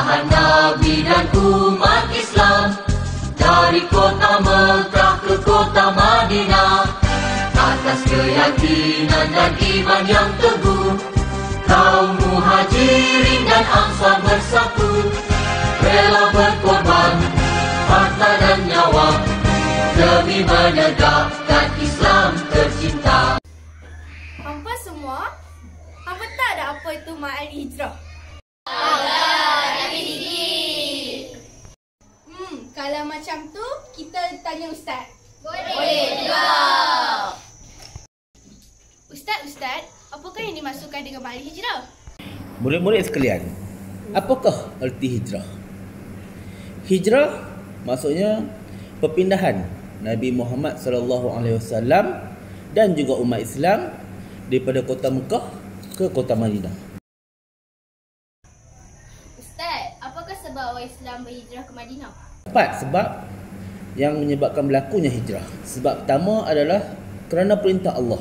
perpindahan Nabi dan umat Islam dari kota Mekah ke kota Madinah. Atas keyakinan dan iman yang teguh, kaum muhajirin dan ansar bersatu, rela berkorban harta dan nyawa demi menegakkan Islam tercinta. Hampa semua, hampa tak ada apa itu ma'al hijrah? Kalau macam tu, kita tanya Ustaz. Boleh juga. Ustaz, apakah yang dimaksudkan dengan ma'al hijrah? Murid-murid sekalian, apakah erti hijrah? Hijrah maksudnya perpindahan Nabi Muhammad SAW dan juga umat Islam daripada kota Mekah ke kota Madinah. Ustaz, apakah sebab orang Islam berhijrah ke Madinah? 4 sebab yang menyebabkan berlakunya hijrah. Sebab pertama adalah kerana perintah Allah.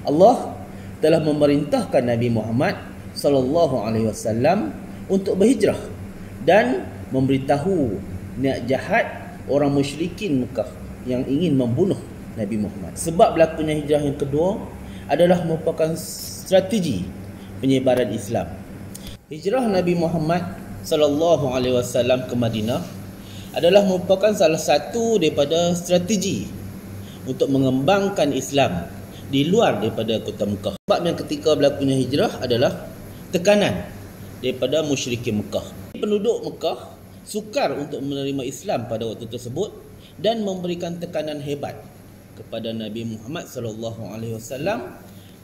Allah telah memerintahkan Nabi Muhammad SAW untuk berhijrah dan memberitahu niat jahat orang musyrikin Mekah yang ingin membunuh Nabi Muhammad. Sebab berlakunya hijrah yang kedua adalah merupakan strategi penyebaran Islam. Hijrah Nabi Muhammad SAW ke Madinah adalah merupakan salah satu daripada strategi untuk mengembangkan Islam di luar daripada kota Mekah. Sebab yang ketika berlakunya hijrah adalah tekanan daripada musyrikin Mekah. Penduduk Mekah sukar untuk menerima Islam pada waktu tersebut dan memberikan tekanan hebat kepada Nabi Muhammad SAW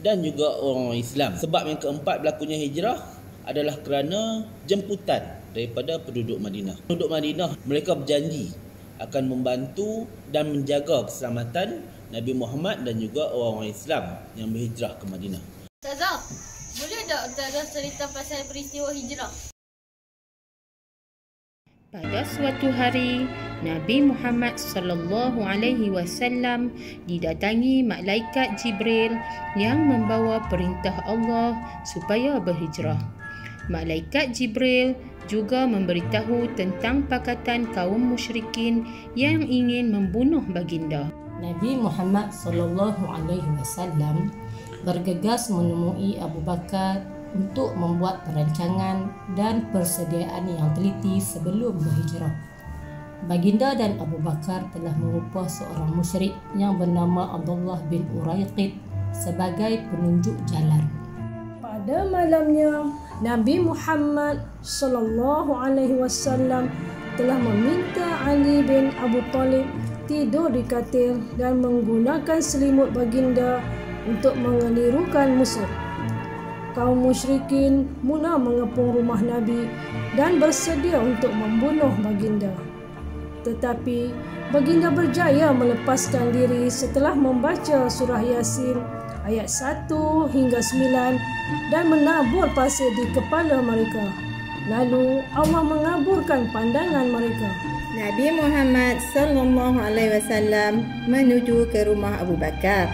dan juga orang Islam. Sebab yang keempat berlakunya hijrah adalah kerana jemputan daripada penduduk Madinah. Penduduk Madinah, mereka berjanji akan membantu dan menjaga keselamatan Nabi Muhammad dan juga orang-orang Islam yang berhijrah ke Madinah. Ustazah, boleh tak Ustazah cerita pasal peristiwa hijrah? Pada suatu hari, Nabi Muhammad SAW didatangi malaikat Jibril yang membawa perintah Allah supaya berhijrah. Malaikat Jibril juga memberitahu tentang pakatan kaum musyrikin yang ingin membunuh baginda. Nabi Muhammad SAW bergegas menemui Abu Bakar untuk membuat perancangan dan persediaan yang teliti sebelum berhijrah. Baginda dan Abu Bakar telah mengupah seorang musyrik yang bernama Abdullah bin Uraiqid sebagai penunjuk jalan. Pada malamnya, Nabi Muhammad SAW telah meminta Ali bin Abu Talib tidur di katil dan menggunakan selimut baginda untuk mengelirukan musuh. Kaum musyrikin mula mengepung rumah Nabi dan bersedia untuk membunuh baginda. Tetapi baginda berjaya melepaskan diri setelah membaca surah Yasin ayat 1 hingga 9 dan menabur pasir di kepala mereka. Lalu Allah mengaburkan pandangan mereka. Nabi Muhammad SAW menuju ke rumah Abu Bakar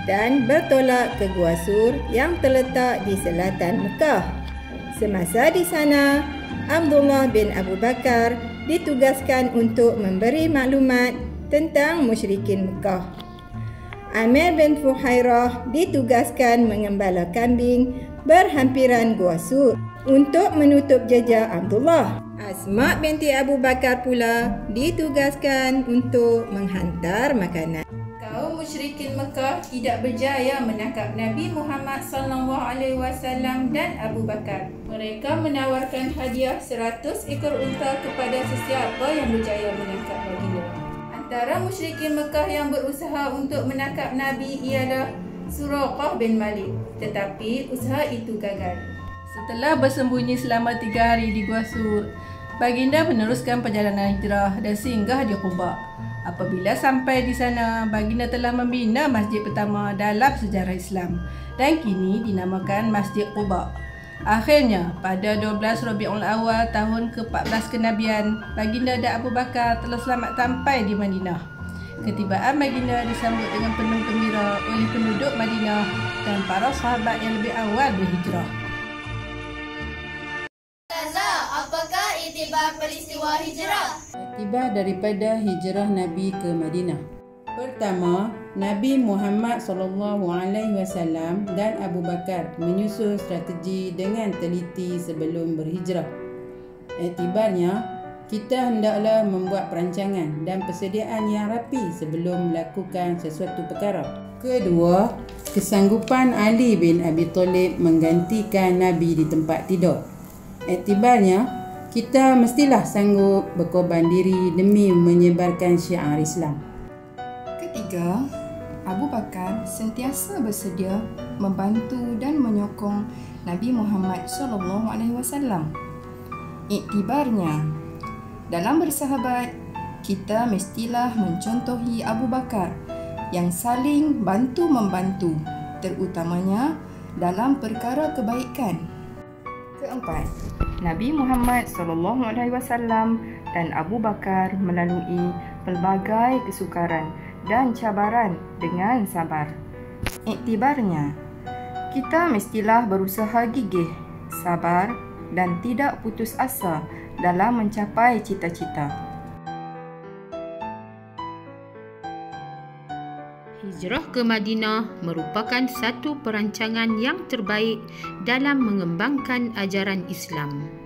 dan bertolak ke Gua Sur yang terletak di selatan Mekah. Semasa di sana, Abdullah bin Abu Bakar ditugaskan untuk memberi maklumat tentang musyrikin Mekah. Amir bin Fuhairah ditugaskan mengembala kambing berhampiran Gua Sur untuk menutup jejak Abdullah. Asma binti Abu Bakar pula ditugaskan untuk menghantar makanan. Kaum musyrikin Mekah tidak berjaya menangkap Nabi Muhammad SAW dan Abu Bakar. Mereka menawarkan hadiah 100 ekor unta kepada sesiapa yang berjaya menangkap baginda. Antara musyrikin Mekah yang berusaha untuk menangkap Nabi ialah Suraqah bin Malik, tetapi usaha itu gagal. Setelah bersembunyi selama 3 hari di Gua Sur, baginda meneruskan perjalanan hijrah dan singgah di Quba. Apabila sampai di sana, baginda telah membina masjid pertama dalam sejarah Islam dan kini dinamakan Masjid Quba. Akhirnya, pada 12 Rabiul Awal tahun ke-14 kenabian, baginda dan Abu Bakar telah selamat sampai di Madinah. Ketibaan baginda disambut dengan penuh gembira oleh penduduk Madinah dan para sahabat yang lebih awal berhijrah. Ustazah, apakah iktibar peristiwa hijrah. Iktibar daripada hijrah Nabi ke Madinah. Pertama, Nabi Muhammad SAW dan Abu Bakar menyusun strategi dengan teliti sebelum berhijrah. Iktibarnya, kita hendaklah membuat perancangan dan persediaan yang rapi sebelum melakukan sesuatu perkara. Kedua, kesanggupan Ali bin Abi Thalib menggantikan Nabi di tempat tidur. Iktibarnya, kita mestilah sanggup berkorban diri demi menyebarkan syiar Islam. Ketiga, Abu Bakar sentiasa bersedia membantu dan menyokong Nabi Muhammad SAW. Iktibarnya, dalam bersahabat, kita mestilah mencontohi Abu Bakar yang saling bantu-membantu, terutamanya dalam perkara kebaikan. Keempat, Nabi Muhammad SAW dan Abu Bakar melalui pelbagai kesukaran dan cabaran dengan sabar. Iktibarnya, kita mestilah berusaha gigih, sabar dan tidak putus asa dalam mencapai cita-cita. Hijrah ke Madinah merupakan satu perancangan yang terbaik dalam mengembangkan ajaran Islam.